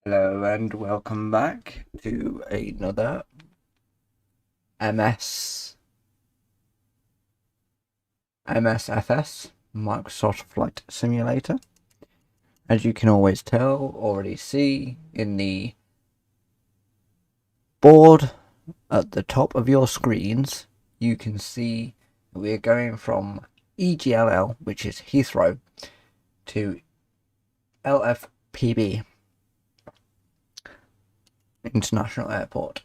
Hello and welcome back to another MSFS Microsoft Flight Simulator. As you can always already see in the board at the top of your screens, you can see we're going from EGLL, which is Heathrow, to LFPB, International Airport.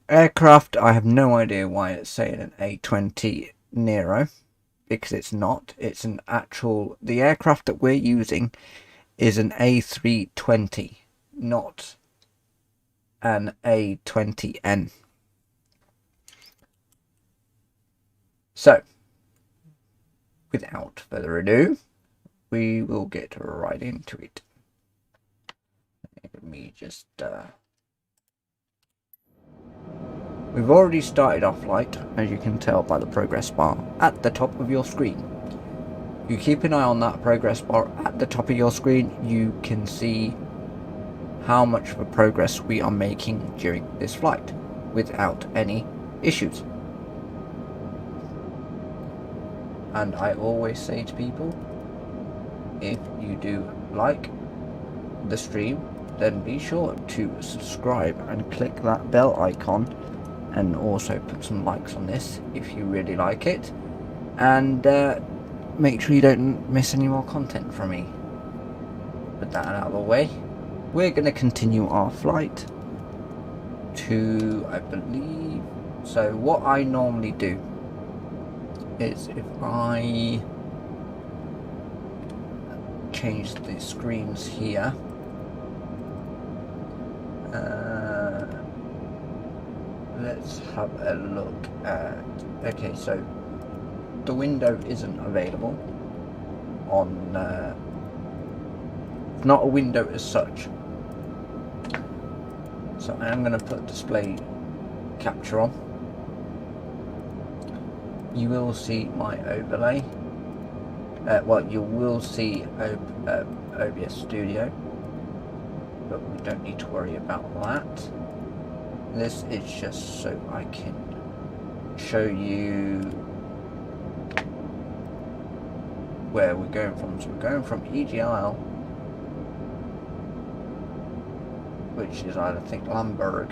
Aircraft, I have no idea why it's saying an A20 Nero, because it's not. It's an actual, the aircraft that we're using is an A320, not an A20N. So, without further ado, we will get right into it. Let me just we've already started our flight, as you can tell by the progress bar at the top of your screen. You keep an eye on that progress bar at the top of your screen, you can see how much of a progress we are making during this flight without any issues. And I always say to people, if you do like the stream, then be sure to subscribe and click that bell icon, and also put some likes on this if you really like it, and make sure you don't miss any more content from me. Put that out of the way. We're going to continue our flight to, I believe, so what I normally do is, if I change the screens here, let's have a look at, okay, so the window isn't available on, not a window as such, so I am going to put display capture on. You will see my overlay, well, you will see OBS Studio, but we don't need to worry about that. This is just so I can show you where we're going from. So we're going from EGLL, which is, I think, Lamberg,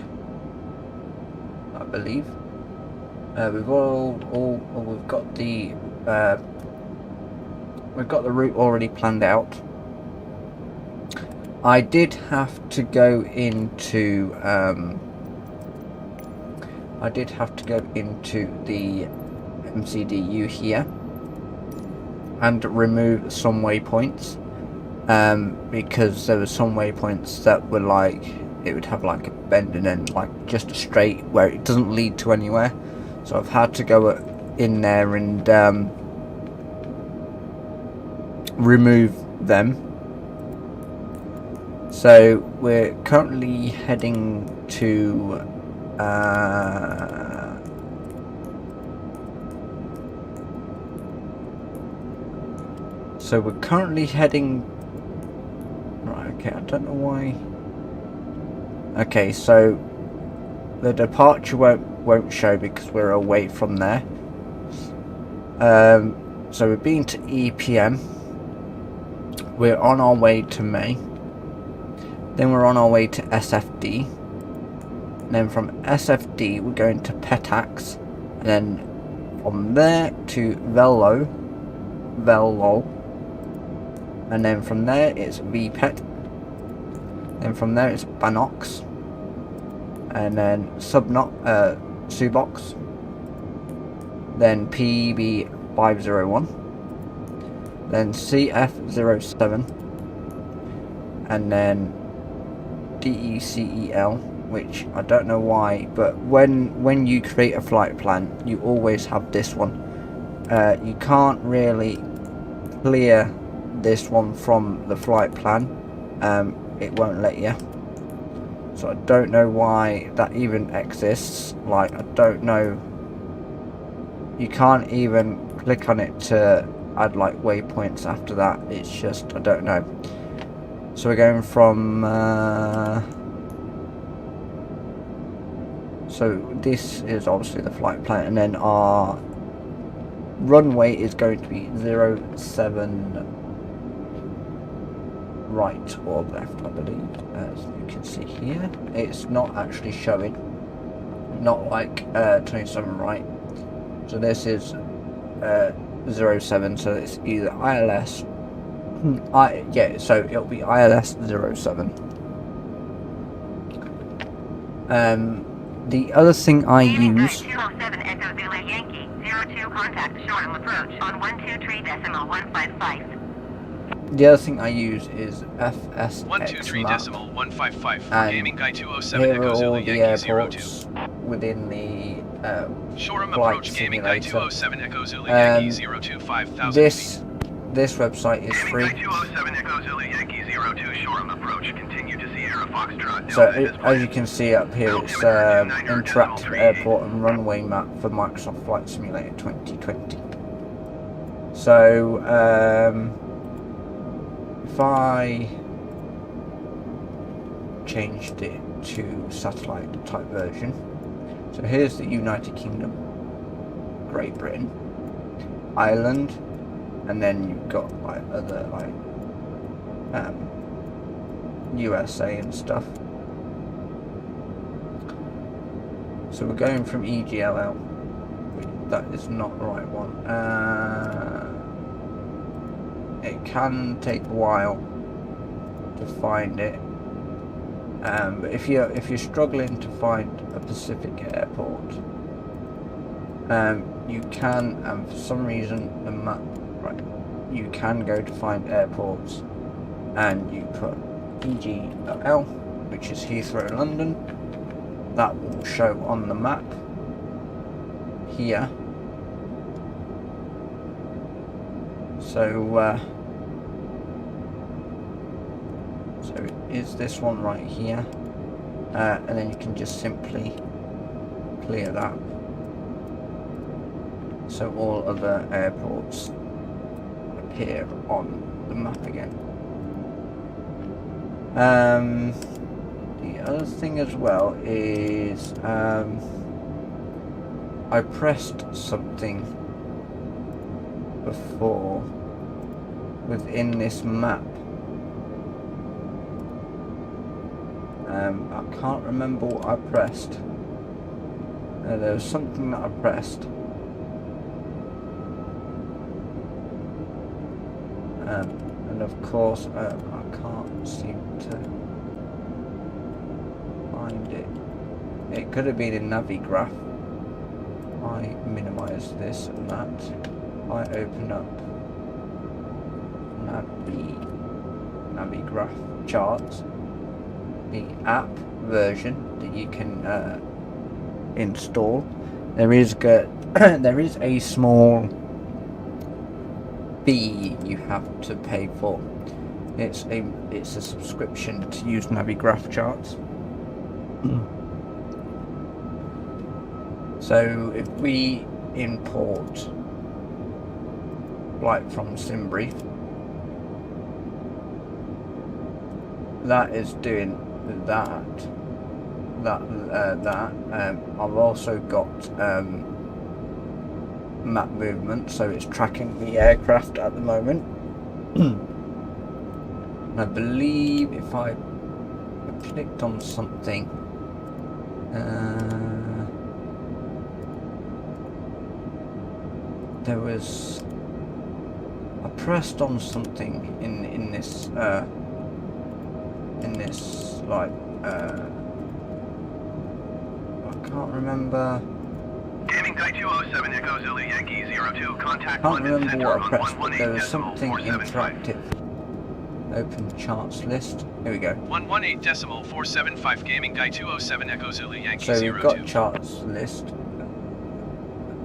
I believe. We've got the route already planned out. I did have to go into the MCDU here and remove some waypoints, because there were some waypoints that were like, it would have like a bend and then like just a straight where it doesn't lead to anywhere. So I've had to go in there and remove them. So we're currently heading to right, okay, I don't know why. Okay, so the departure won't show because we're away from there. So we've been to EPM, we're on our way to May, then we're on our way to SFD, and then from SFD we're going to Petax, and then from there to Vello, and then from there it's VPET, then from there it's Banox, and then Subox, then PB501, then CF07, and then DECEL, which I don't know why, but when you create a flight plan, you always have this one. You can't really clear this one from the flight plan, it won't let you. So I don't know why that even exists. Like, I don't know, you can't even click on it to add like waypoints after that. It's just, I don't know. So we're going from so this is obviously the flight plan, and then our runway is going to be 07 right or left, I believe. As you can see here, it's not actually showing, not like 27 right. So this is 07, so it's either ILS so it'll be ILS 07. The other thing I use, 207 Echo Zulu Yankee 02 contact short approach on 123.155. The other thing I use is FSX 123.155. and Gaming Guy 207 here are Echo all Zulu the Yankee 02. airports within the Shoreham flight approach Gaming Guy simulator. 207 Echo Zulu Yankee 02 5000 This website is free. Gaming Guy 207 Echo Zulu Yankee 02 Shoreham approach. Continue to Sierra Foxtrot. So as you can see up here, it's interactive airport and runway map for Microsoft Flight Simulator 2020. So if I changed it to satellite type version, so here's the United Kingdom, Great Britain, Ireland, and then you've got like other like USA and stuff. So we're going from EGLL. That is not the right one. It can take a while to find it, but if you're struggling to find a Pacific airport, you can, and for some reason the map, right, you can go to find airports and you put EGLL, which is Heathrow, London. That will show on the map here. So so it is this one right here, and then you can just simply clear that, so all other airports appear on the map again. The other thing as well is I pressed something before within this map. I can't remember what I pressed. There was something that I pressed. And of course I can't seem to find it. It could have been in Navigraph. I minimize this and that. I open up Navigraph charts, the app version that you can install. There is a small fee you have to pay for. It's a subscription to use Navigraph charts. So if we import flight from Simbrief, that is doing that. I've also got map movement, so it's tracking the aircraft at the moment. I believe if I clicked on something, there was, I pressed on something in this like I can't remember. Gaming Guy 207 Echo Zulu Yankee 02 contact. I can't remember what I pressed, but there was something interactive. Open charts list. Here we go. 118.475 Gaming Guy 207 Echo Zulu Yankee 02. So we've got charts list.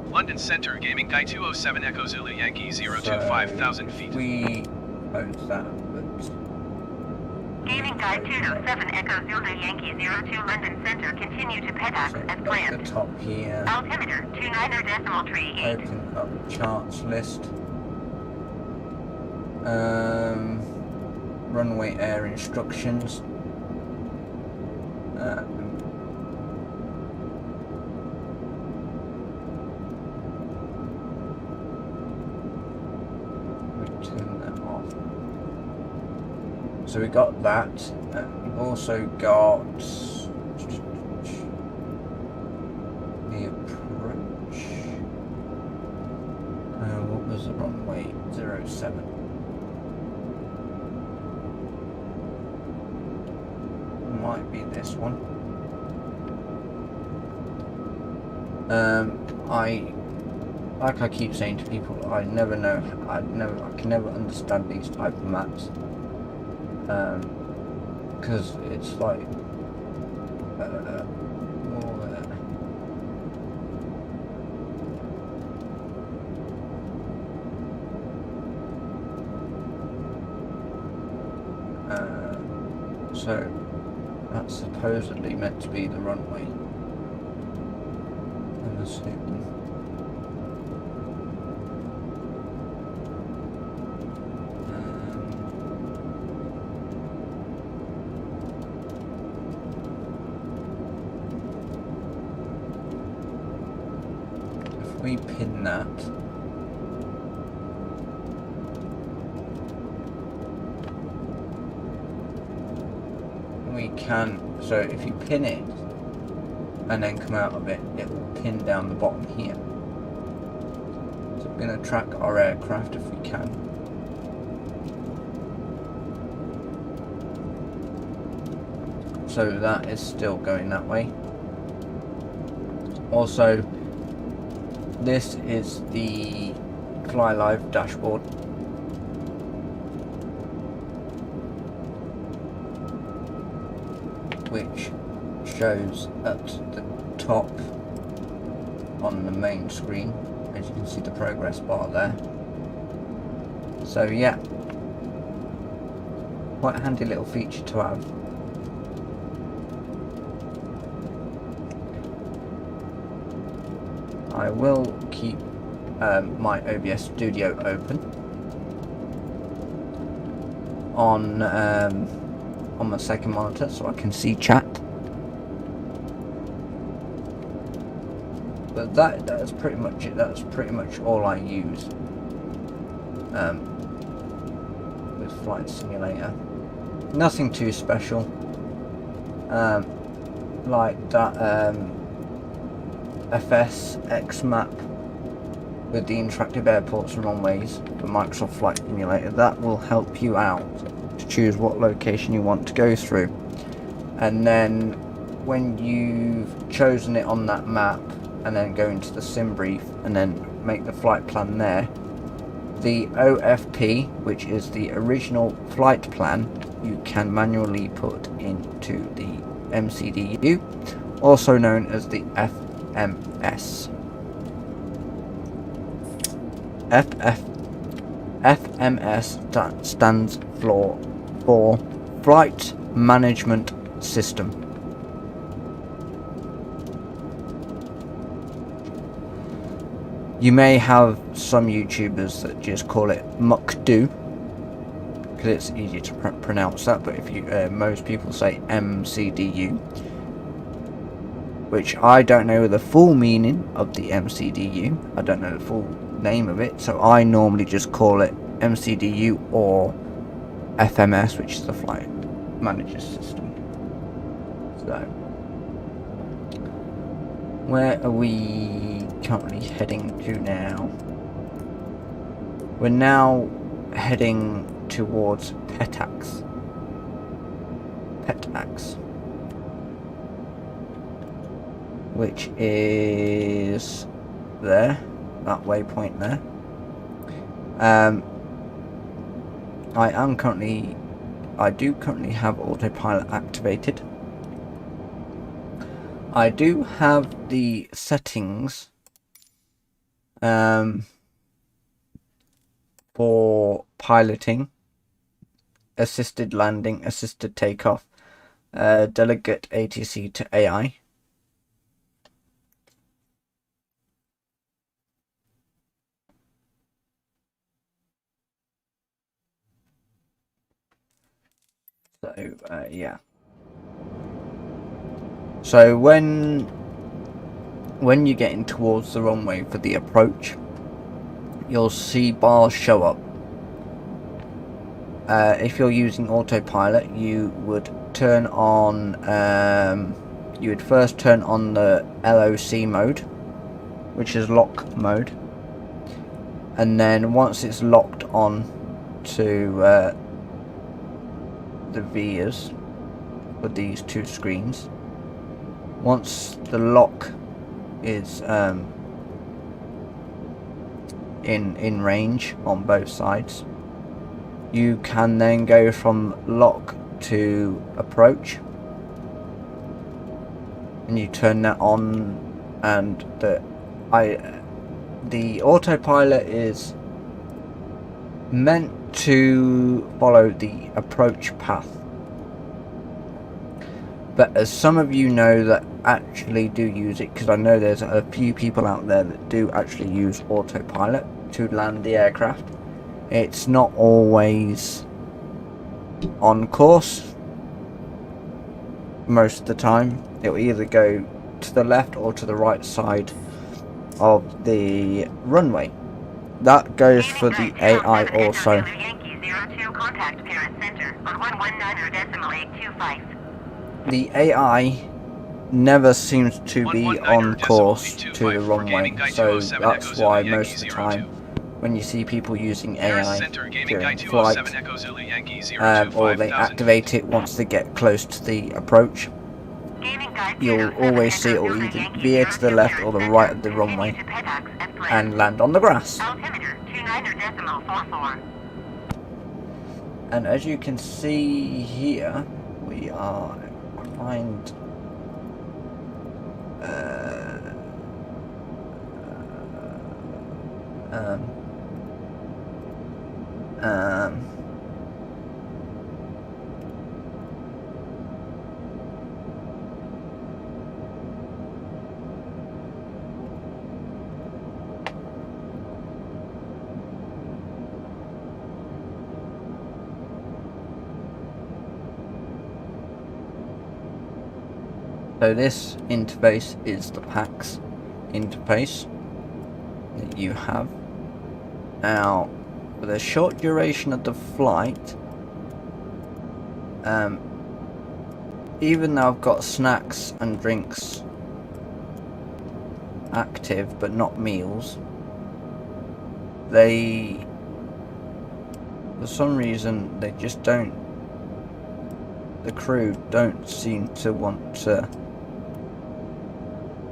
London Center Gaming Guy 207 Echo Zulu Yankee 02 5000 feet. We close that, but Gaming Guy 207 Echo Zulu Yankee 02 London Center, continue to PEDAC so as at planned. the top here, Altimeter 29.38. open up charts list. Runway air instructions. Turn that off. So we got that. We've also got the approach. What was the runway? 07. Might be this one. Like I keep saying to people, I never know. I can never understand these type of maps. Because it's like so that's supposedly meant to be the runway. I'm assuming. If we pin that, we can, so if you pin it and then come out of it, it will pin down the bottom here. So we're going to track our aircraft if we can. So that is still going that way. Also, this is the Fly Live dashboard. Which shows at the top on the main screen, as you can see the progress bar there. So yeah, quite a handy little feature to have. I will keep my OBS Studio open on my second monitor so I can see chat. But that's pretty much it. That's pretty much all I use with Flight Simulator. Nothing too special. Like that FSX map with the interactive airports and runways for Microsoft Flight Simulator. That will help you out to choose what location you want to go through, and then when you've chosen it on that map and then go into the sim brief and then make the flight plan there, the OFP, which is the original flight plan, you can manually put into the MCDU, also known as the FMS. FMS stands for Flight Management System. You may have some YouTubers that just call it MUCDO because it's easier to pronounce that, but if you most people say MCDU, which I don't know the full meaning of the MCDU. I don't know the full name of it, so I normally just call it MCDU or FMS, which is the Flight Manager System. So, where are we currently heading to now? We're now heading towards Petax. Which is there, that waypoint there. I do currently have autopilot activated. I do have the settings for piloting, assisted landing, assisted takeoff, delegate ATC to AI. So yeah. So when you're getting towards the runway for the approach, you'll see bars show up. If you're using autopilot, you would turn on. You would first turn on the LOC mode, which is lock mode, and then once it's locked on to the vias for these two screens, once the lock is in range on both sides, you can then go from lock to approach, and you turn that on, and the autopilot is meant to follow the approach path. But as some of you know that actually do use it, because I know there's a few people out there that do actually use autopilot to land the aircraft, it's not always on course. Most of the time it will either go to the left or to the right side of the runway. That goes for the AI also. The AI never seems to be on course to the runway, so that's why most of the time when you see people using AI during flight, or they activate it once they get close to the approach, you'll always see it will either veer to the left or the right of the runway and land on the grass. And as you can see here, we are behind so this interface is the PAX interface that you have. Now, for the short duration of the flight, even though I've got snacks and drinks active but not meals, they, for some reason, they just don't, the crew don't seem to want to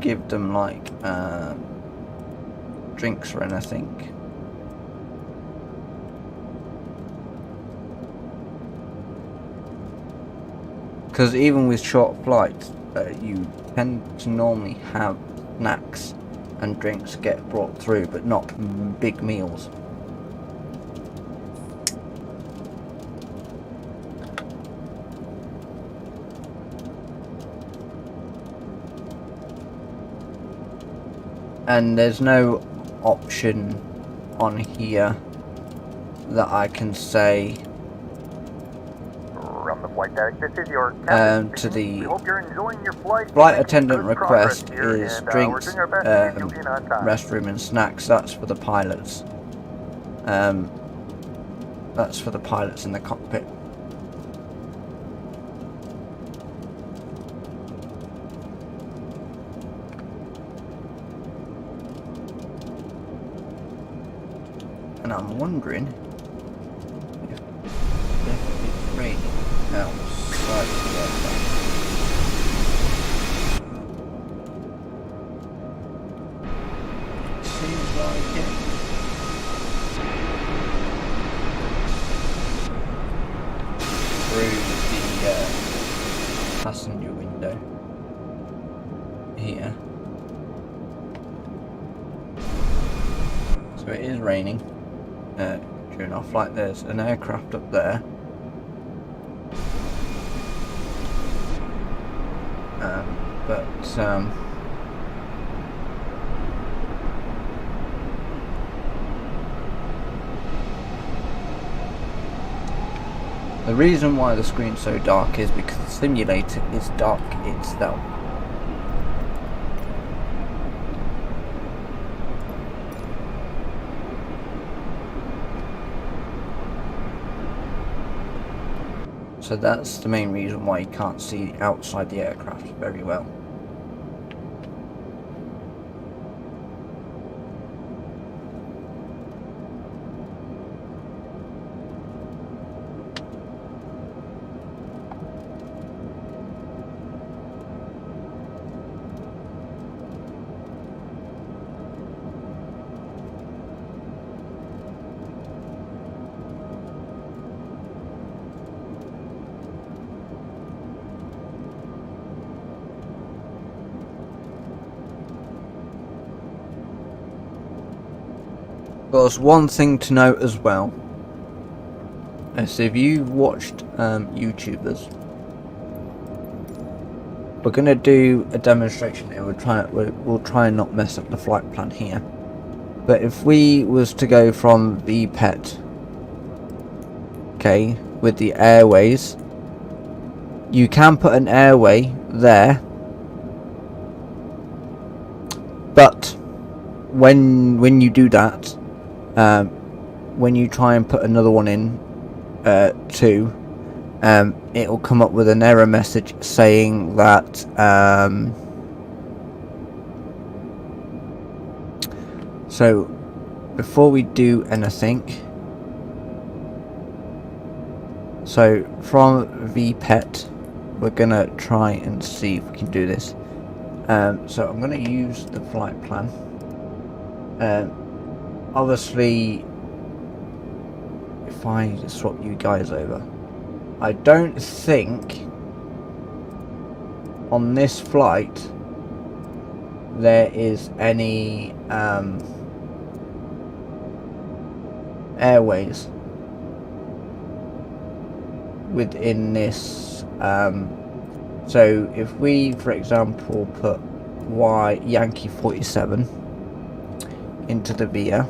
give them like drinks or anything. Because even with short flights, you tend to normally have snacks and drinks get brought through, but not big meals. And there's no option on here that I can say to the flight attendant request is drinks, restroom and snacks. That's for the pilots. That's for the pilots in the cockpit. And I'm wondering if it's raining outside the aircraft. Seems like it. Through the passenger window here. So it is raining. During our flight, there's an aircraft up there, but The reason why the screen's so dark is because the simulator is dark itself. So that's the main reason why you can't see outside the aircraft very well. There's one thing to note as well. So if you've watched YouTubers, we're gonna do a demonstration here. We'll try and not mess up the flight plan here. But if we was to go from VPET, okay, with the airways, you can put an airway there, but when you do that, when you try and put another one in too, it'll come up with an error message saying that so before we do anything, so from VPET we're gonna try and see if we can do this. So I'm gonna use the flight plan. Obviously, if I swap you guys over, I don't think on this flight there is any airways within this. So if we, for example, put Yankee 47 into the VIA.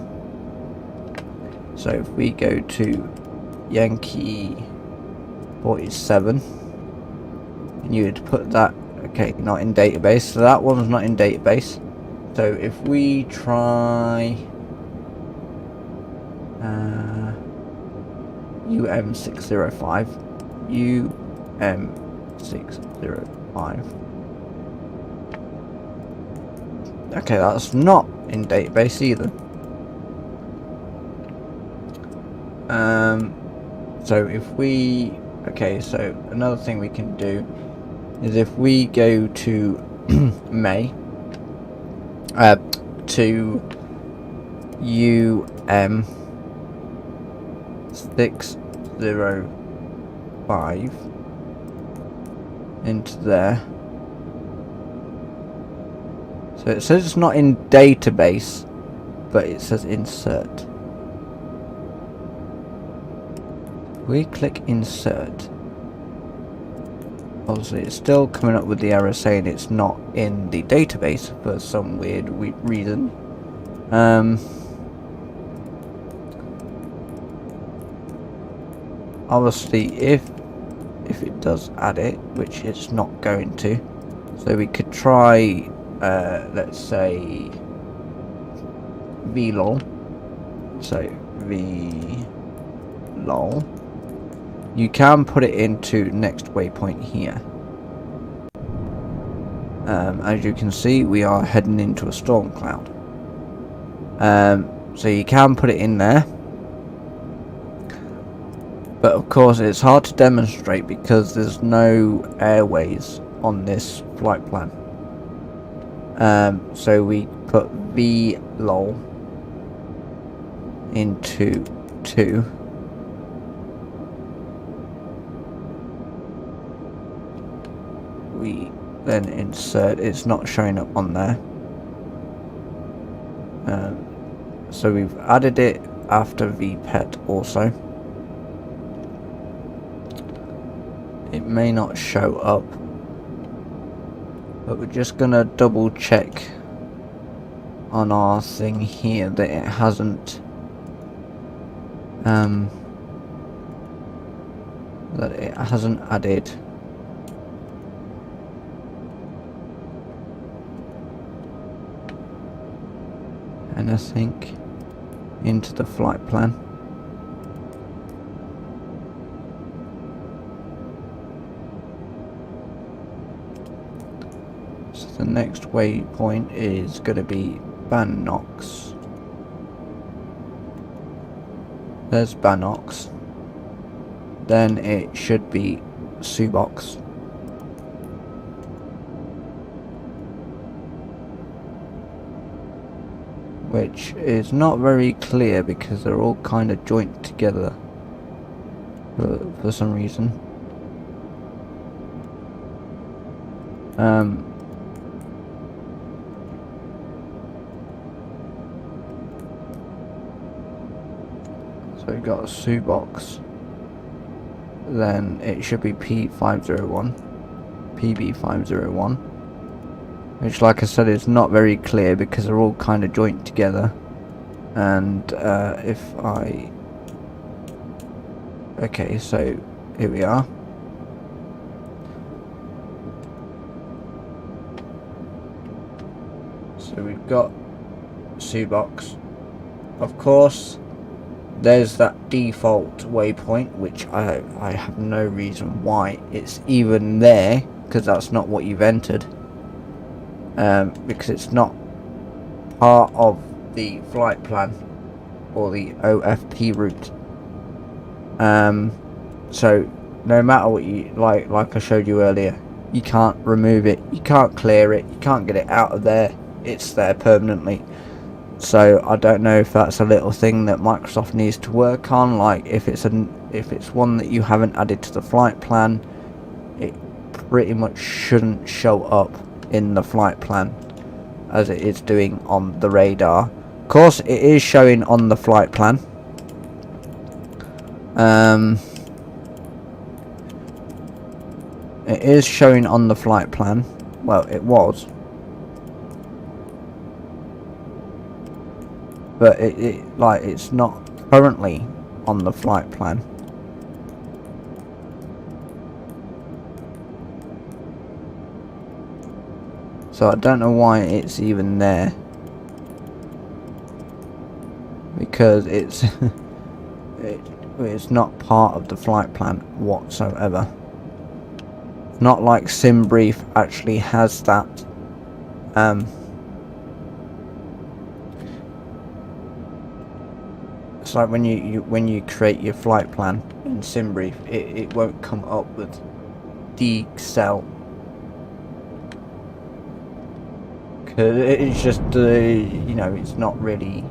So if we go to Yankee 47 and you would put that, okay, not in database, so that one's not in database. So if we try UM605, okay, that's not in database either. So if we, okay, so another thing we can do is if we go to May to UM605 into there. So it says it's not in database, but it says insert. We click insert. Obviously it's still coming up with the error saying it's not in the database for some weird reason. Obviously if it does add it, which it's not going to, so we could try let's say VLOL. So VLOL. You can put it into next waypoint here. As you can see, we are heading into a storm cloud. So you can put it in there. But of course it's hard to demonstrate because there's no airways on this flight plan. So we put VLOL into 2. We then insert, it's not showing up on there. So we've added it after VPET also. It may not show up, but we're just gonna double check on our thing here that it that it hasn't added anything into the flight plan. So the next waypoint is going to be Banox. There's Banox. Then it should be Subox. Which is not very clear because they're all kind of joined together for some reason. So we've got a Subox. Then it should be P501, PB501. Which, like I said, is not very clear because they're all kind of joined together. And if I... Okay, so here we are. So we've got Subox. Of course, there's that default waypoint, which I have no reason why it's even there, because that's not what you've entered. Because it's not part of the flight plan or the OFP route. So no matter what you like I showed you earlier, you can't remove it, you can't clear it, you can't get it out of there. It's there permanently. So I don't know if that's a little thing that Microsoft needs to work on. Like if it's one that you haven't added to the flight plan, it pretty much shouldn't show up in the flight plan as it is doing on the radar. Of course it is showing on the flight plan. It is showing on the flight plan. Well, it was, but it's not currently on the flight plan. So I don't know why it's even there, because it's it's not part of the flight plan whatsoever. Not like SimBrief actually has that. It's like when you create your flight plan in SimBrief, it won't come up with the cell. It's just it's not really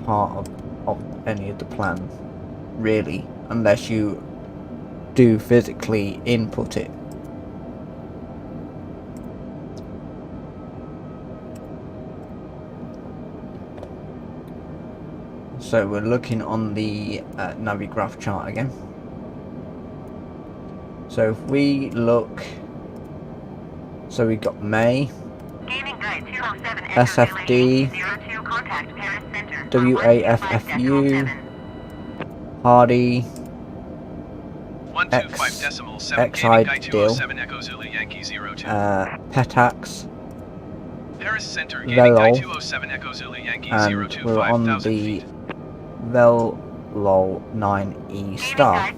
part of any of the plans really, unless you do physically input it. So we're looking on the Navigraph chart again. So if we look, so we got May, SFD, WAFFU, Hardy, XIDIL, Petax, Velol, and we're on the Velol 9E star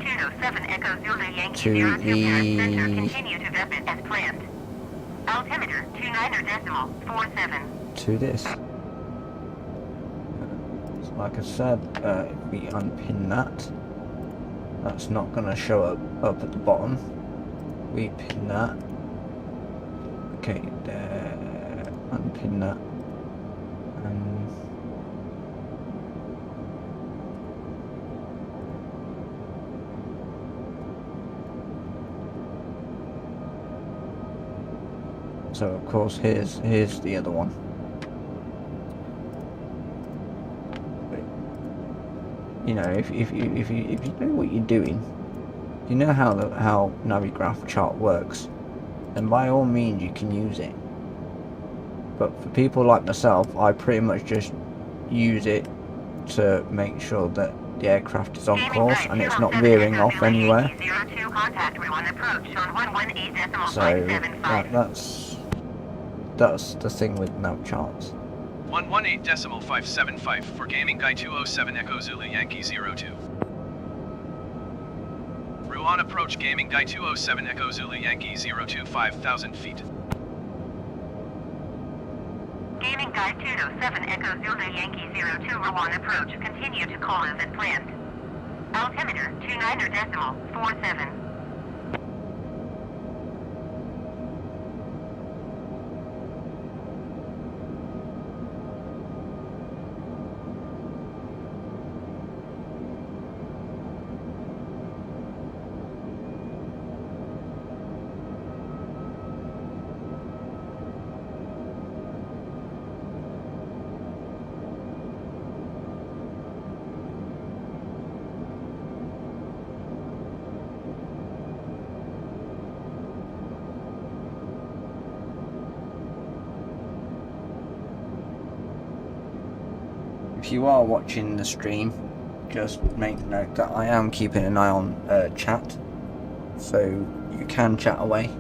to the altimeter 29.47 to this. Like I said, if we unpin that, that's not going to show up at the bottom. We pin that. Okay, unpin that. So of course here's the other one. If you know what you're doing, you know how Navigraph chart works, then by all means you can use it. But for people like myself, I pretty much just use it to make sure that the aircraft is on course and it's not veering off anywhere. So that's the thing with no chance. 118.575 for Gaming Guy 207 Echo Zulu Yankee 02. Ruan approach Gaming Guy 207 Echo Zulu Yankee 02 5,000 feet. Gaming Guy 207 Echo Zulu Yankee 02 Ruan approach. Continue to call as planned. Altimeter 29.47. If you are watching the stream, just make note that I am keeping an eye on chat, so you can chat away.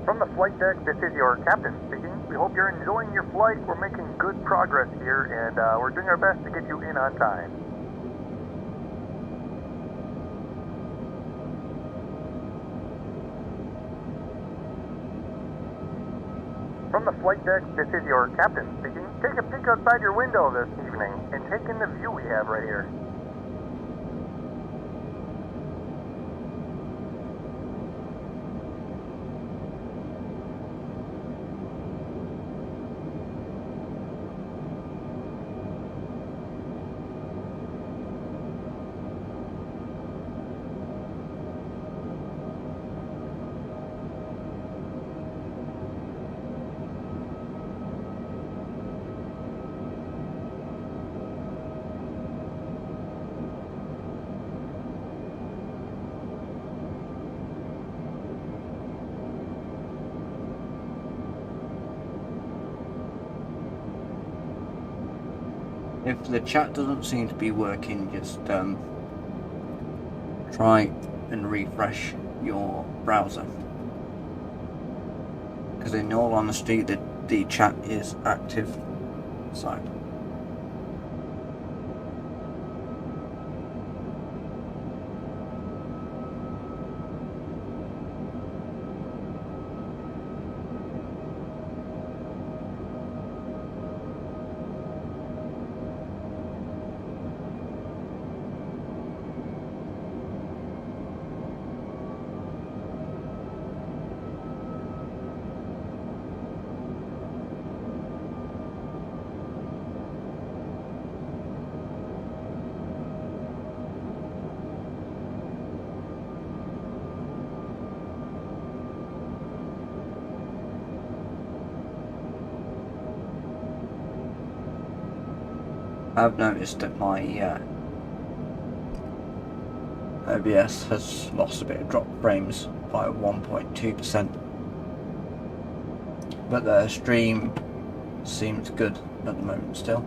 From the flight deck, this is your captain speaking. We hope you're enjoying your flight. We're making good progress here, and we're doing our best to get you in on time. From the flight deck, this is your captain speaking. Take a peek outside your window this evening and take in the view we have right here. If the chat doesn't seem to be working, just try try and refresh your browser, because in all honesty the chat is active. So I've noticed that my OBS has lost a bit of drop frames by 1.2%, but the stream seems good at the moment still.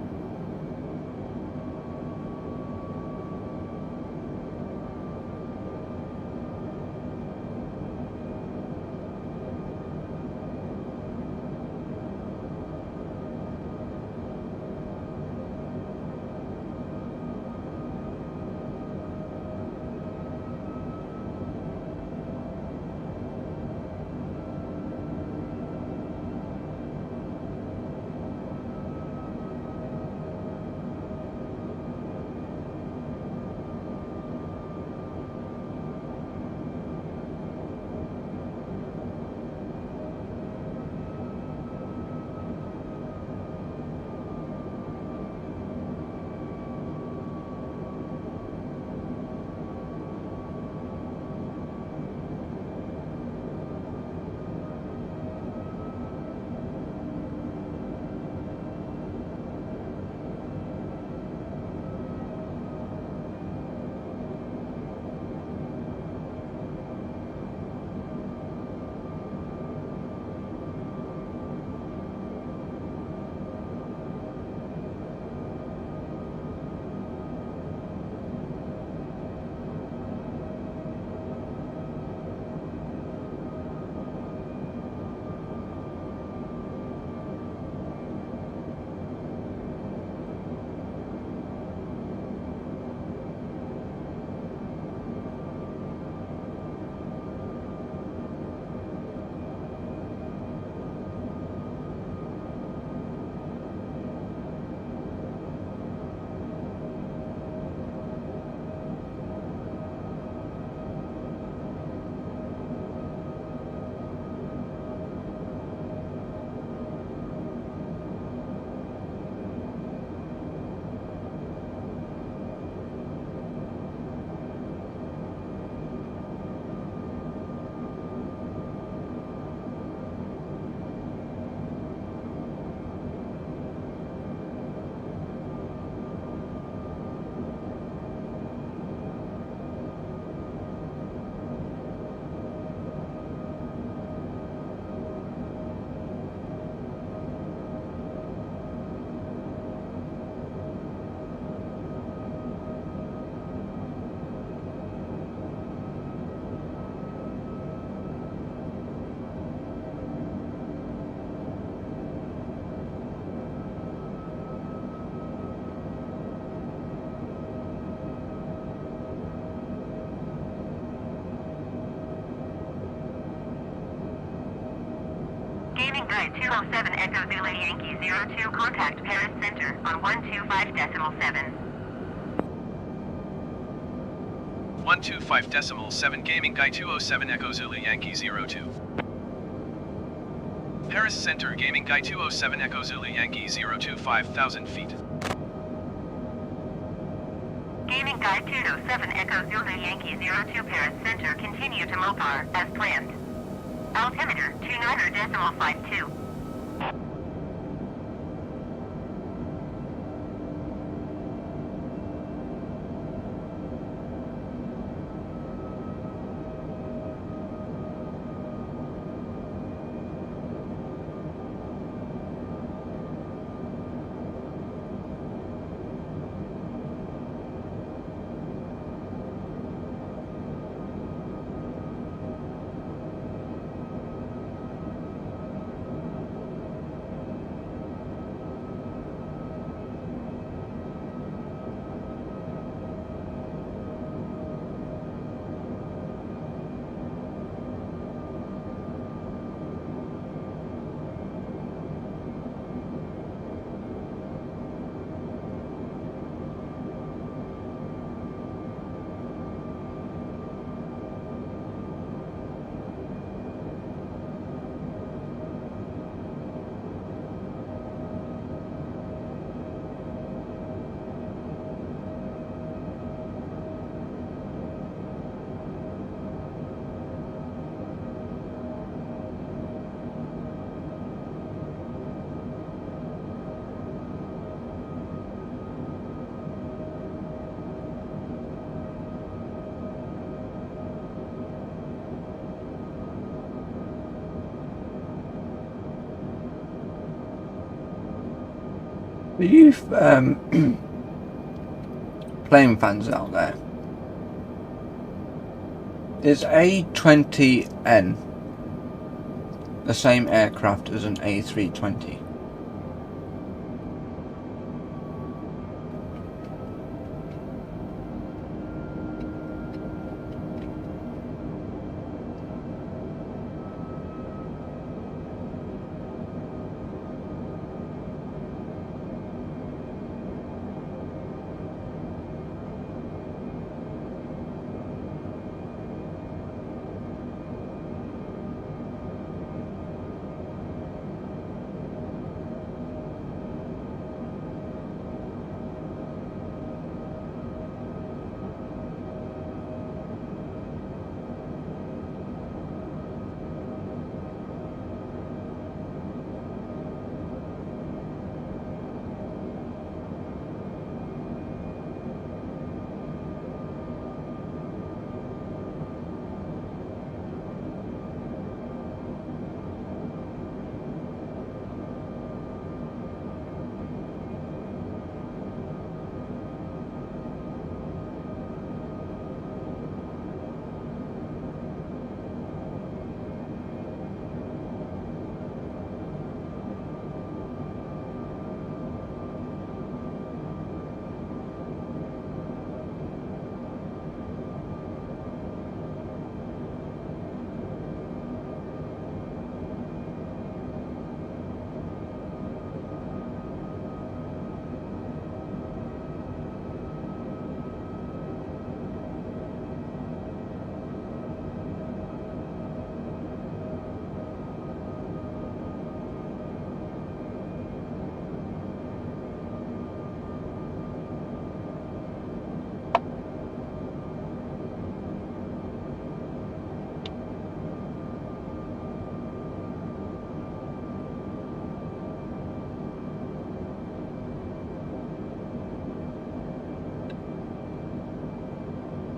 Gaming Guide 207 Echo Zulu Yankee 02, contact Paris Center on 125.7. 125.7 Gaming Guy 207 Echo Zulu Yankee 02. Paris Center Gaming Guy 207 Echo Zulu Yankee 02, 5,000 feet. Gaming Guide 207 Echo Zulu Yankee 02 Paris Center, continue to Mopar as planned. Altimeter 29.52. For you plane fans out there, is A20N the same aircraft as an A320?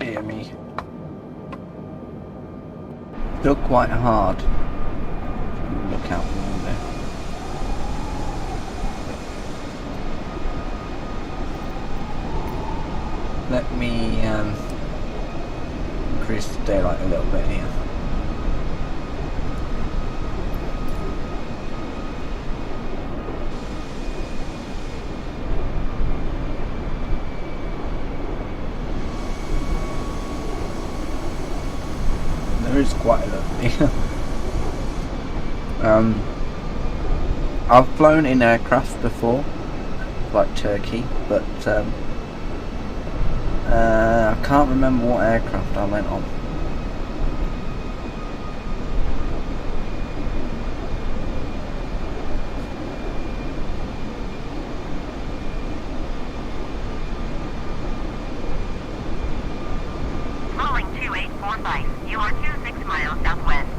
Hear me. Still quite hard. Look out there. Let me increase the daylight a little bit here. There is quite a lot. I've flown in aircraft before, like Turkey, but I can't remember what aircraft I went on. Rolling 2845, you are 26 miles southwest.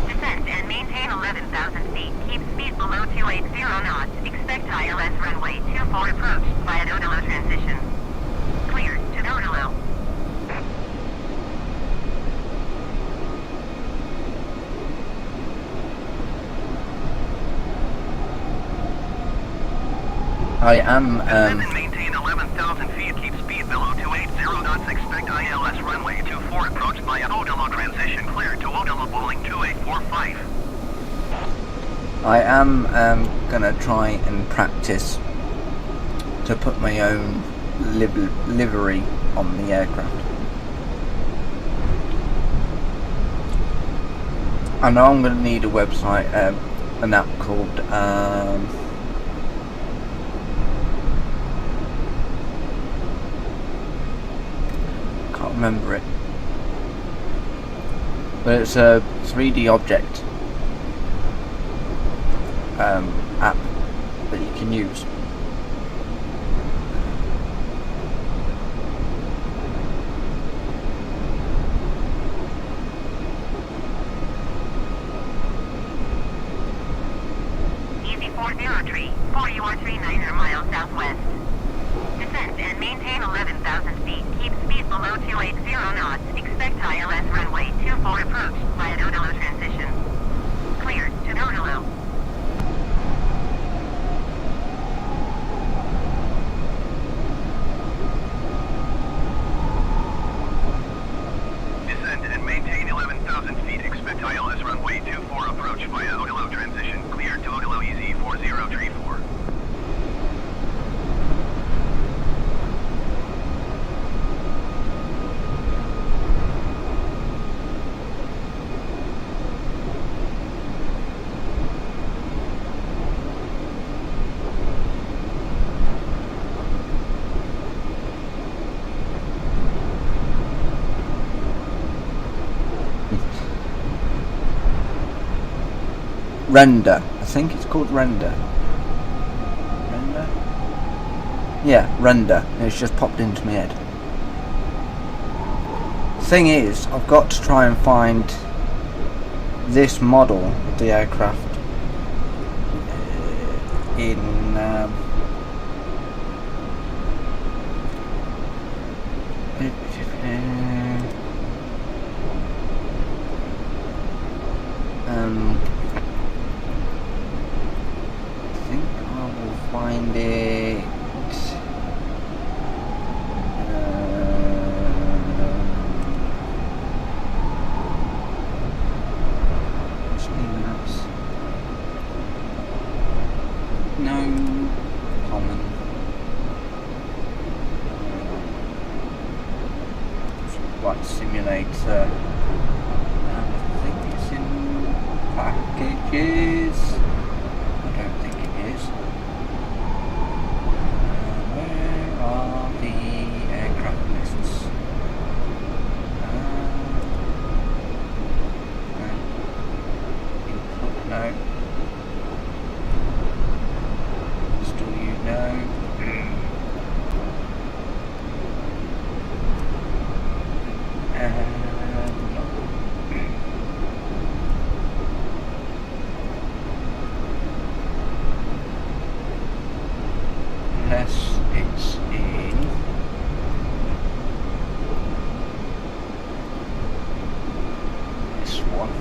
Descend and maintain 11,000 feet. Keep speed below 280 knots. Expect ILS runway 24 approach via Dodolo transition. Clear to Dodolo. I am maintain 11,000 feet. Keep speed below 280 knots. Expect ILS runway 24 approach via Odolo transition. Clear to Odolo bowling 2845. I am gonna try and practice to put my own livery on the aircraft. I know I'm gonna need a website, an app called can't remember it, but it's a 3D object app that you can use. Easy 403, 4139 miles southwest. Descend and maintain 11,000 feet. Keep speed below 280 knots. Expect ILS runway 24 approach via Dodolo transition. Clear to Dodolo. Render. I think it's called Render. Render? Yeah, Render. It's just popped into my head. Thing is, I've got to try and find this model of the aircraft in I think I will find it. No common. Flight simulator. I think it's in packages. I don't think it is. Where are the aircraft lists? Input, no. Still you know. Unless it's in this one.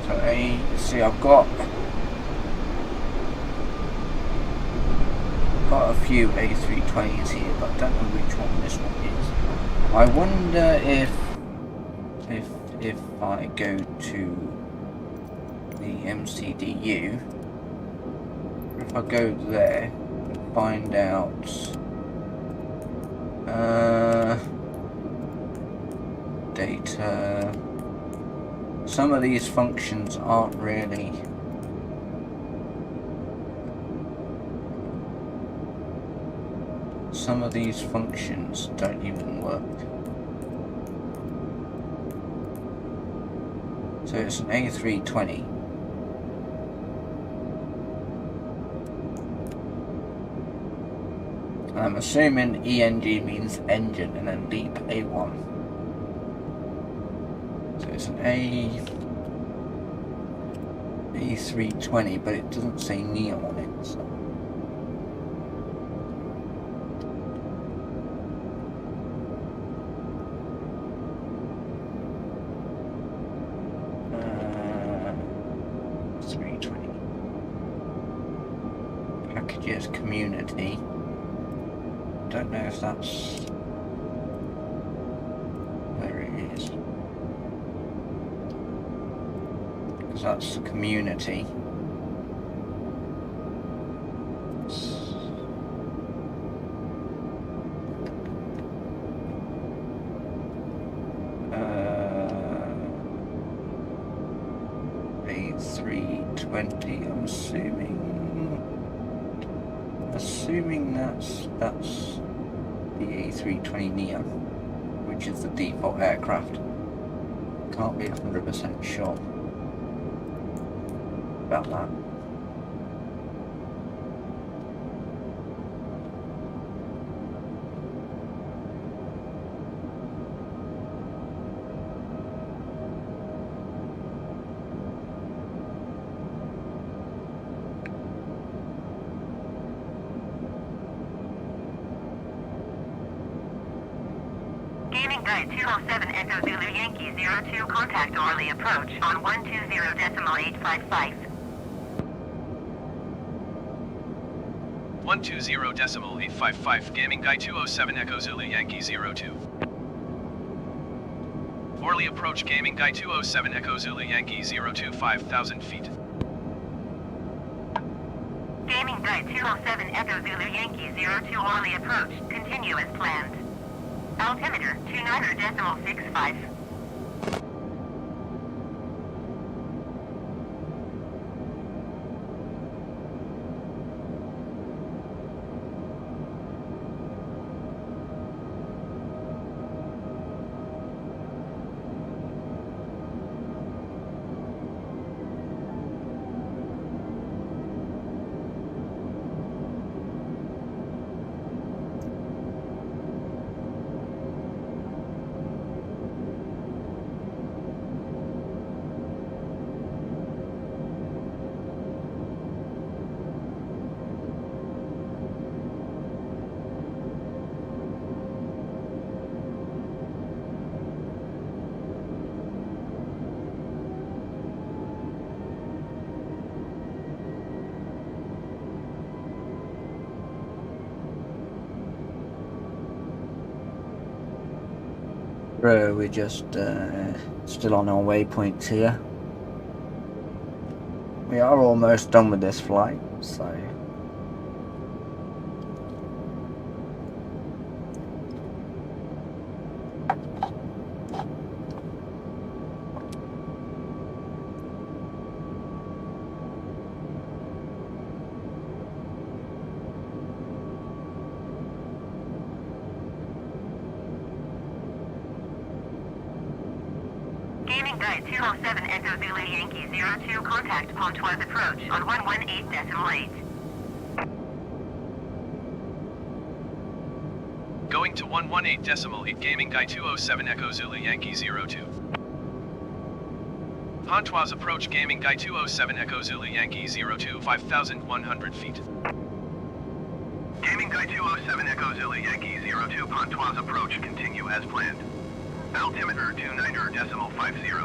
So see, I've got a few A320s here, but I don't know which one this one is. I wonder if I go to the MCDU, if I go there and find out data, some of these functions aren't really some of these functions don't even work. So it's an A320. I'm assuming ENG means engine and then LEAP A1. So it's an A320, but it doesn't say NEO on it. So. Packages, community. Don't know if that's where it is, because that's the community. A320. I'm assuming that's the A320 Neo, which is the default aircraft. Can't be 100% sure about that. Gaming Guide 207 Echo Zulu Yankee 02, contact Orly approach on 120.855. 120.855, Gaming Guide 207 Echo Zulu Yankee 02. Orly approach, Gaming Guide 207 Echo Zulu Yankee 02, 5,000 feet. Gaming Guide 207 Echo Zulu Yankee 02, Orly approach, continue as planned. Altimeter 29.65. Bro, we're just still on our waypoints here. We are almost done with this flight, so... Gaming Guide 207 Echo Zulu Yankee 02, contact Pontoise approach on 118.8. Going to 118.8 Gaming Guy 207 Echo Zulu Yankee 02. Pontoise approach Gaming Guy 207 Echo Zulu Yankee 02, 5,100 feet. Gaming Guy 207 Echo Zulu Yankee 02, Pontoise approach, continue as planned. Altimeter 29.50.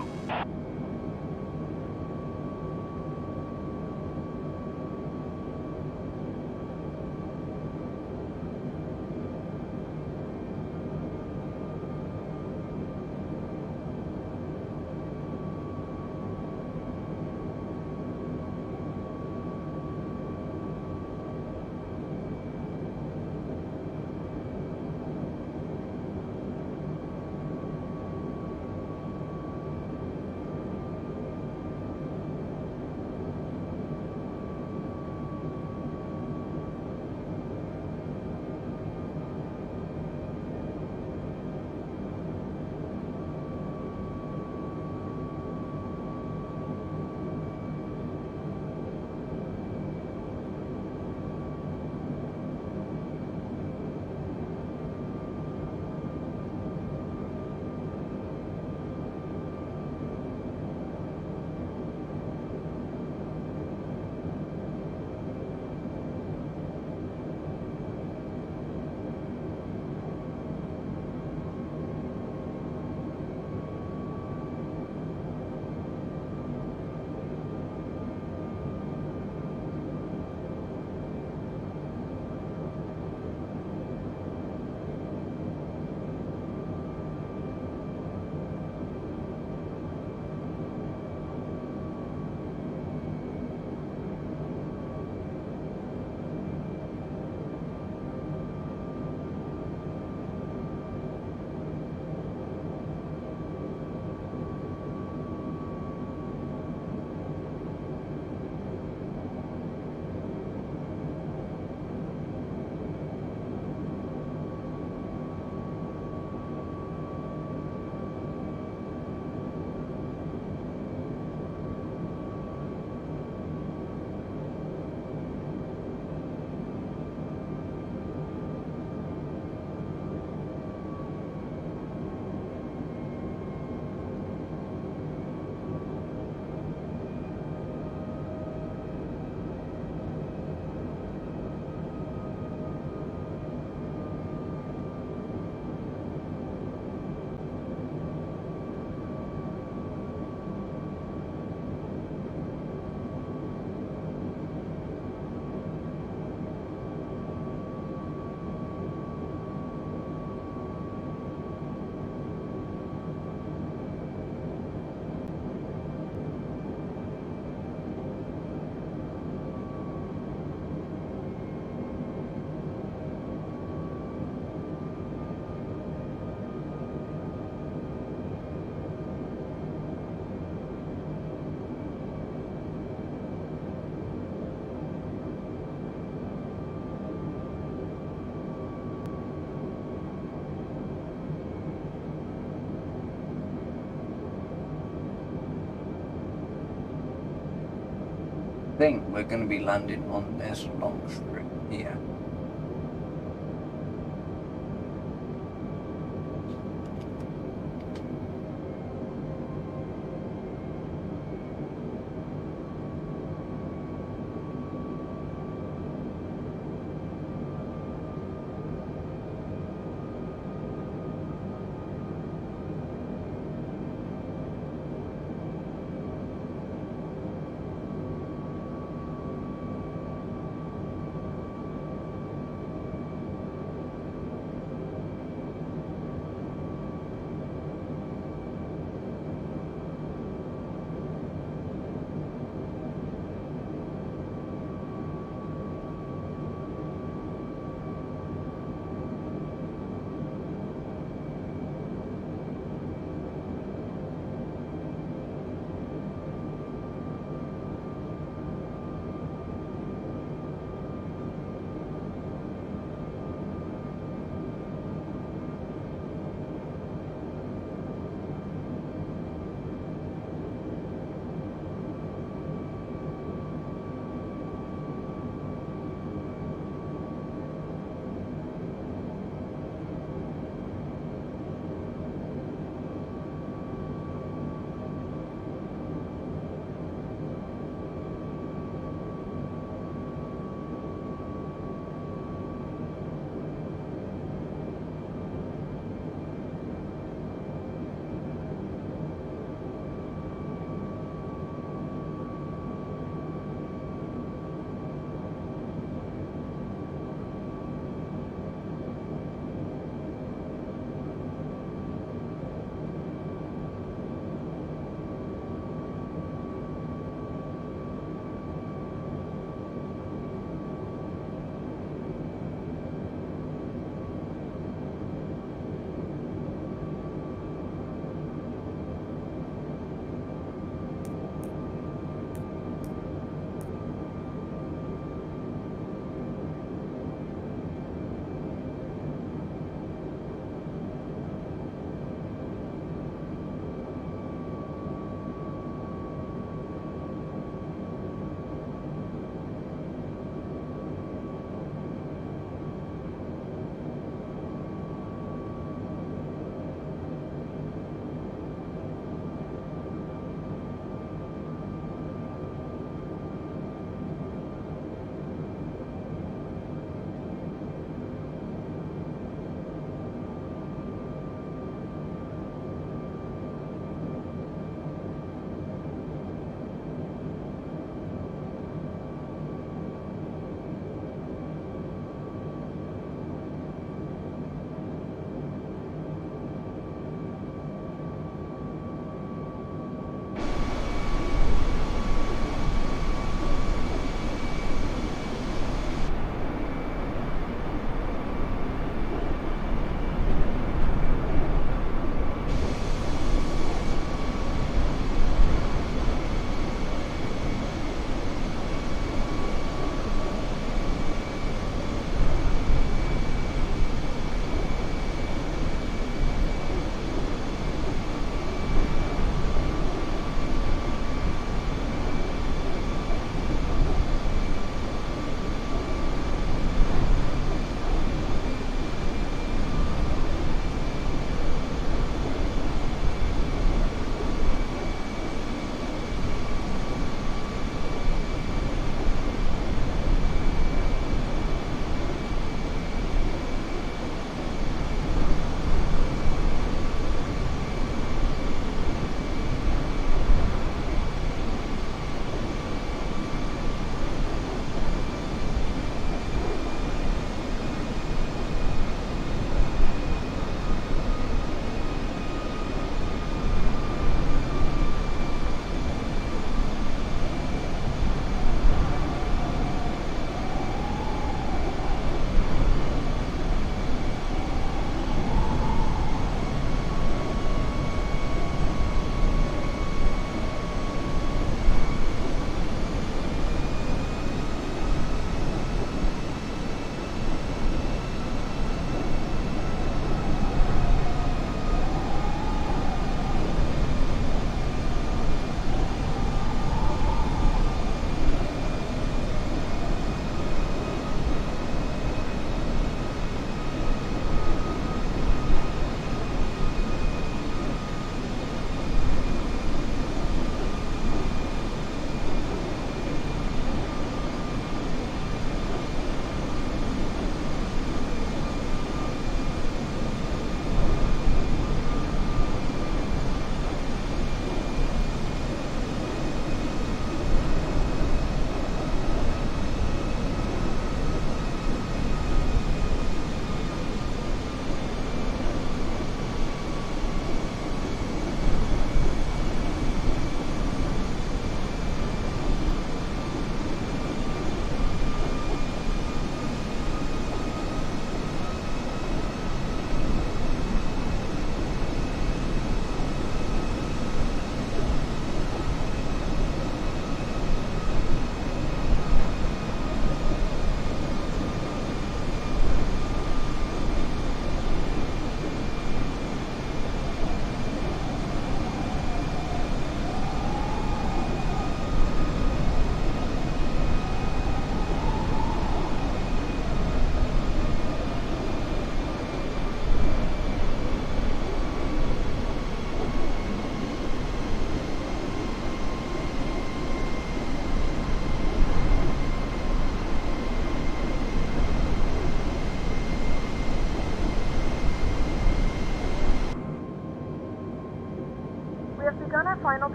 I think we're going to be landing on this long strip here.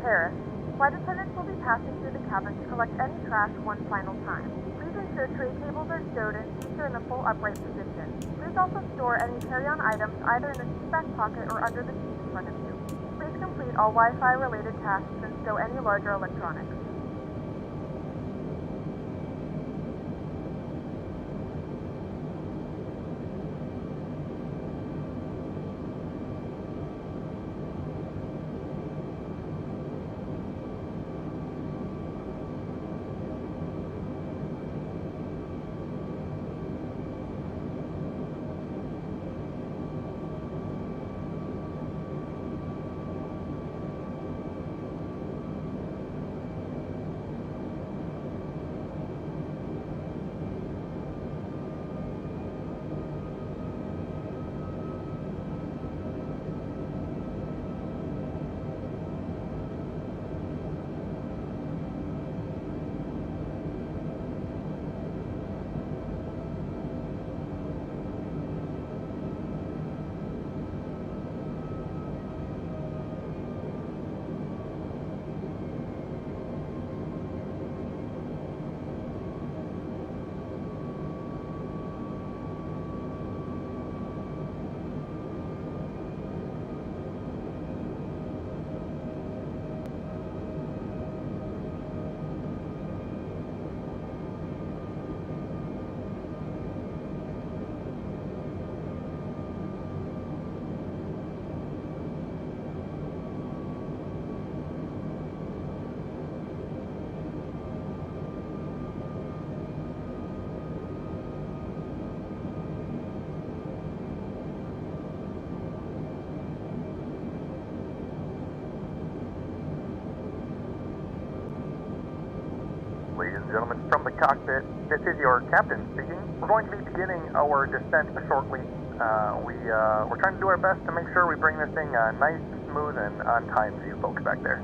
Paris. Flight attendants will be passing through the cabin to collect any trash one final time. Please ensure tray tables are stowed and seats are in a full upright position. Please also store any carry-on items either in the seat back pocket or under the seat in front of you. Please complete all Wi-Fi related tasks and stow any larger electronics. Ladies and gentlemen, from the cockpit, this is your captain speaking. We're going to be beginning our descent shortly. We're trying to do our best to make sure we bring this thing nice, smooth, and on time for you folks back there.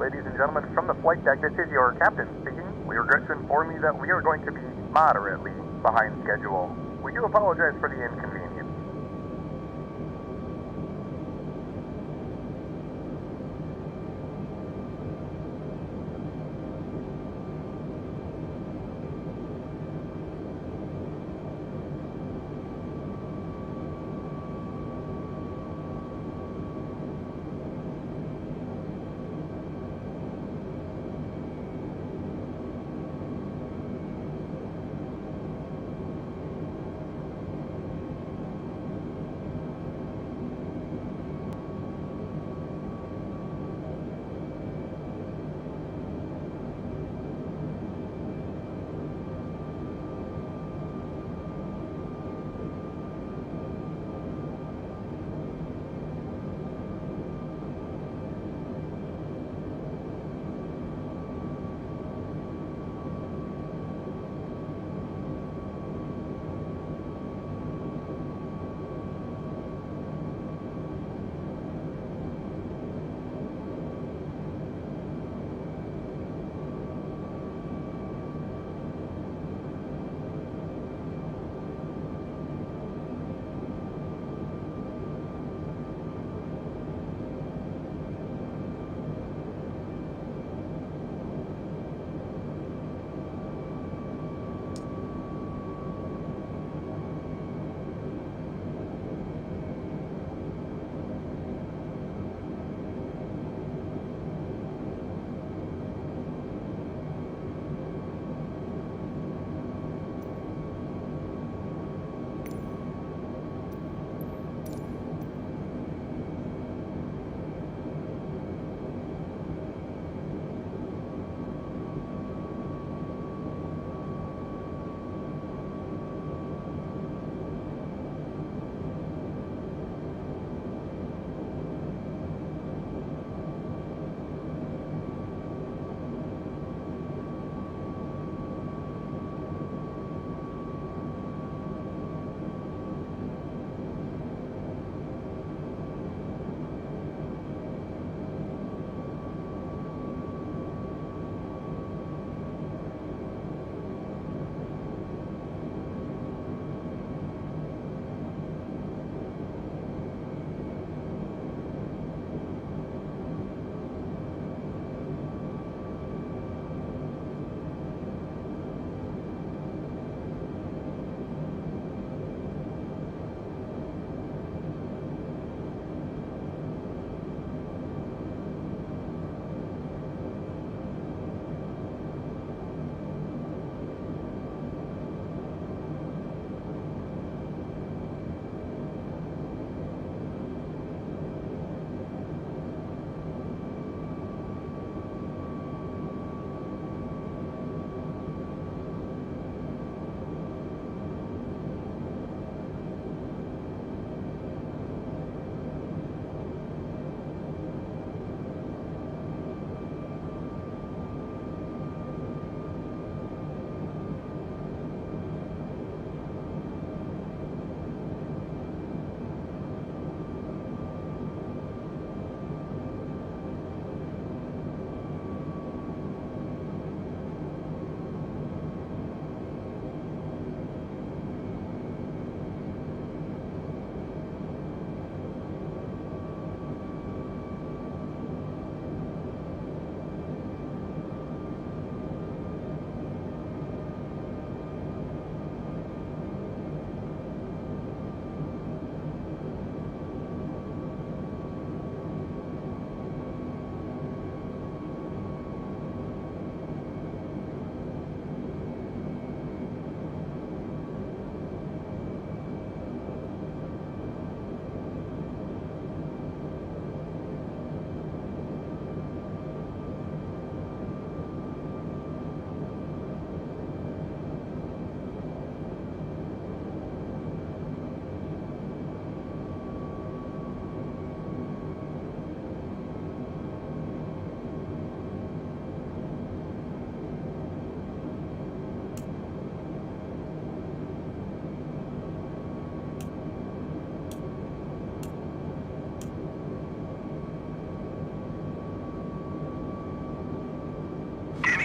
Ladies and gentlemen, from the flight deck, this is your captain speaking. We regret to inform you that we are going to be moderately behind schedule. We do apologize for the inconvenience.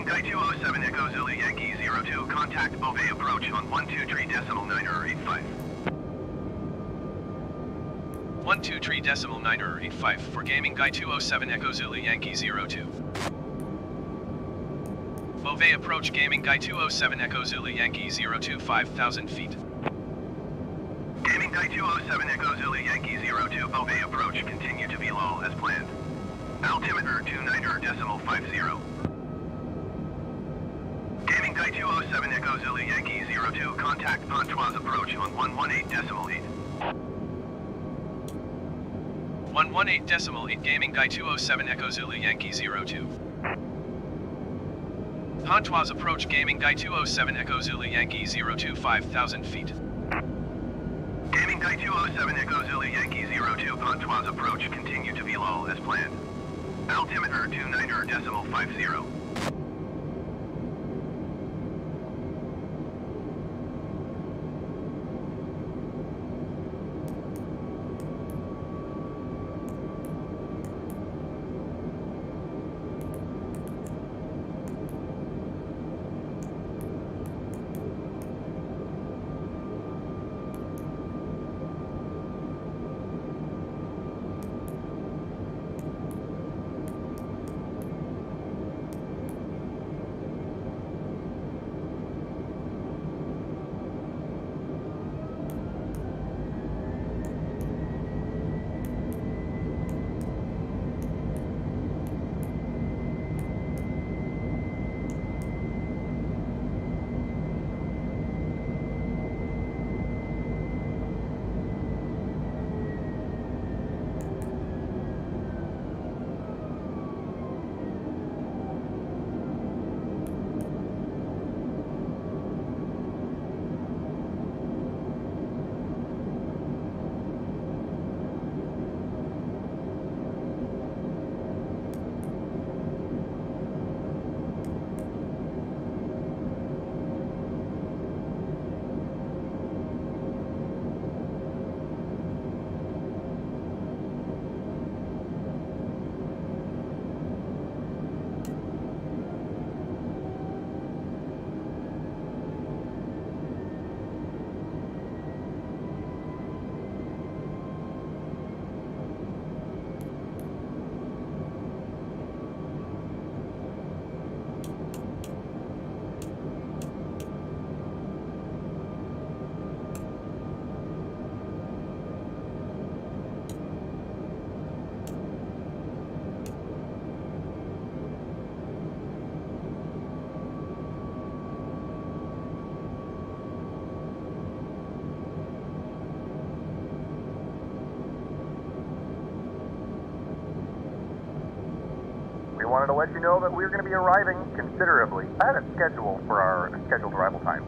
Guy 207 Echo Zulu Yankee 02, contact Beauvais approach on 123.985. 123.985 for gaming Guy 207 Echo Zulu Yankee 02. Beauvais approach gaming Guy 207 Echo Zulu Yankee 02, 5,000 feet. Gaming Guy 207 Echo Zulu Yankee 02, Beauvais approach, continue to VLOL as planned. Altimeter 29.50. Gaming Guy 207 Echo Zulu Yankee 02, contact Pontoise approach on 118.8. 118.8 gaming Guy 207 Echo Zulu Yankee 02. Pontoise approach gaming Guy 207 Echo Zulu Yankee 02, 5,000 feet. Gaming Guy 207 Echo Zulu Yankee 02, Pontoise approach, continue to VLOL as planned. Altimeter 29.50. We wanted to let you know that we're going to be arriving considerably ahead of schedule for our scheduled arrival time.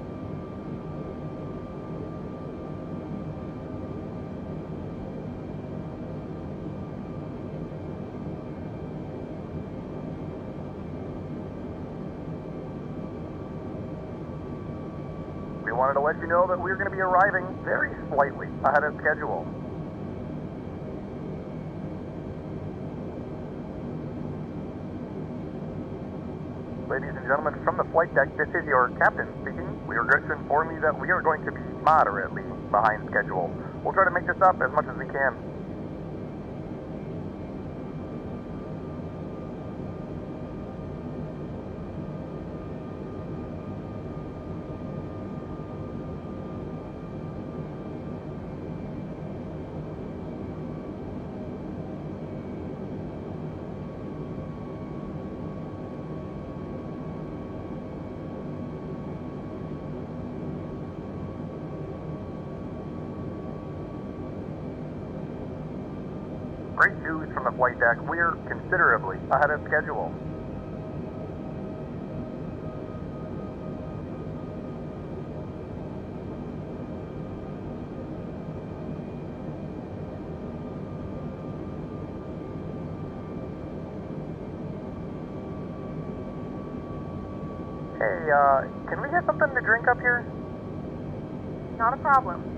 We wanted to let you know that we're going to be arriving very slightly ahead of schedule. Ladies and gentlemen, from the flight deck, this is your captain speaking. We regret to inform you that we are going to be moderately behind schedule. We'll try to make this up as much as we can. Great news from the flight deck. We're considerably ahead of schedule. Hey, can we get something to drink up here? Not a problem.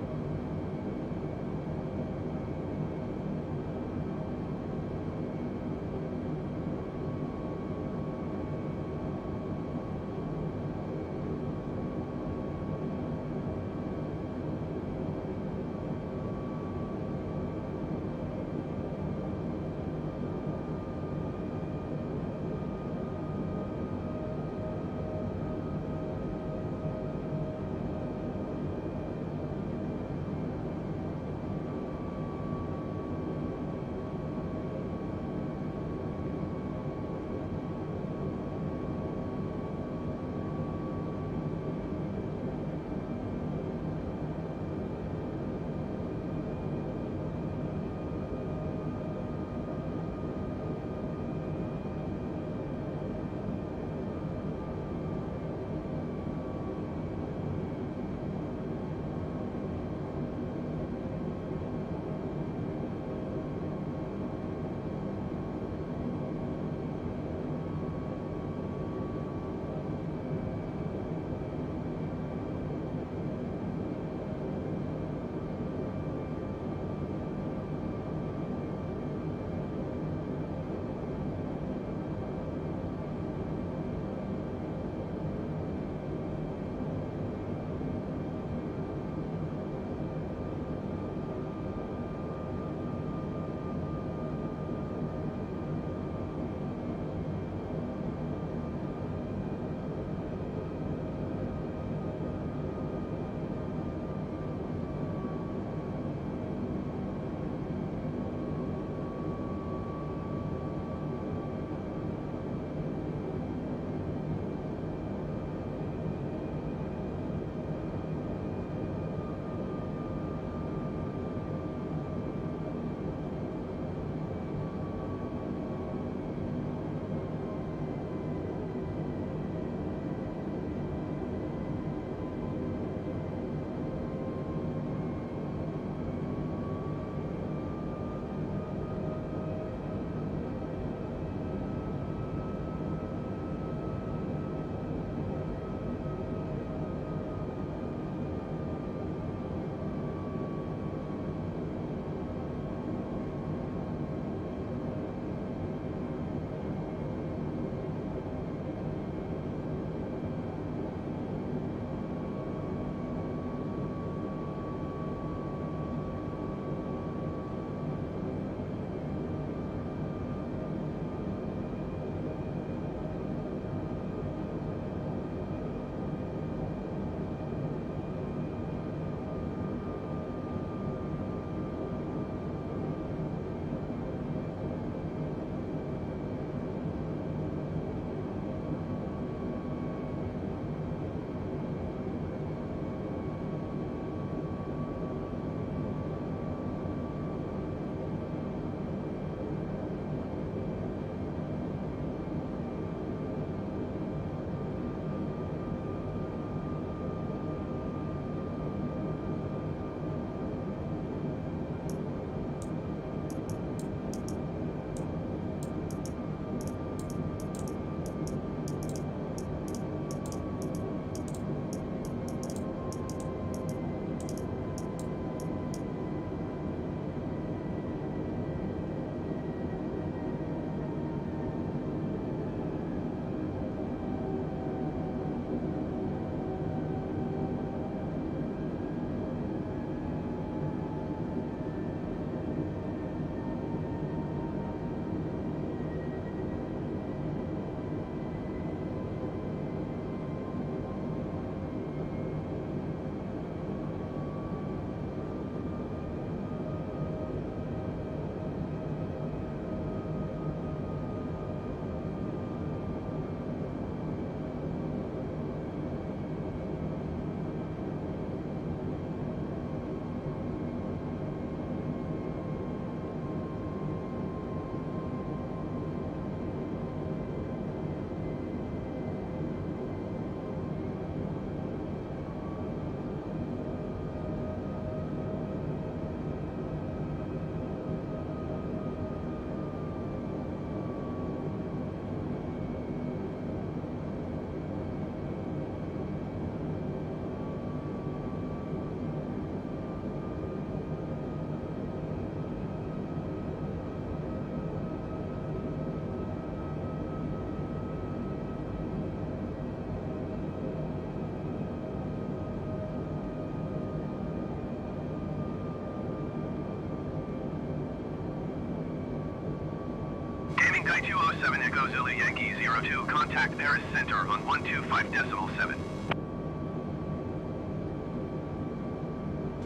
Echo Zulu Yankee 02, contact Paris Center on 125.7.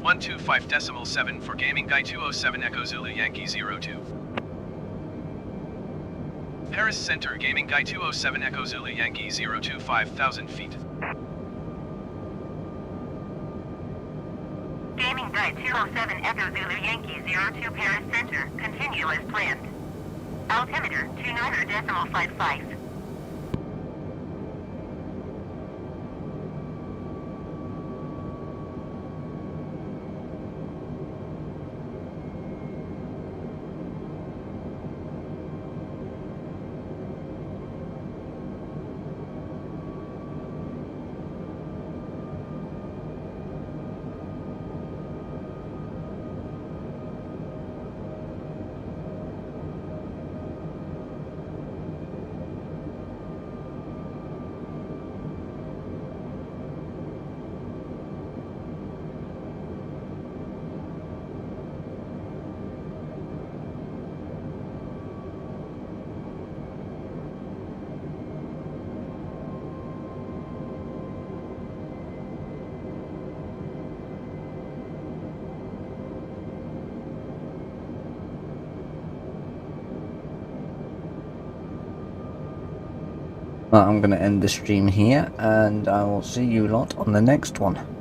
125.7 for Gaming Guy 207 Echo Zulu Yankee 02. Paris Center Gaming Guy 207 Echo Zulu Yankee 02 5,000 feet. Gaming Guy 207 Echo Zulu Yankee 02 Paris Center, continue as planned. Altimeter 29.55. I'm going to end the stream here, and I will see you lot on the next one.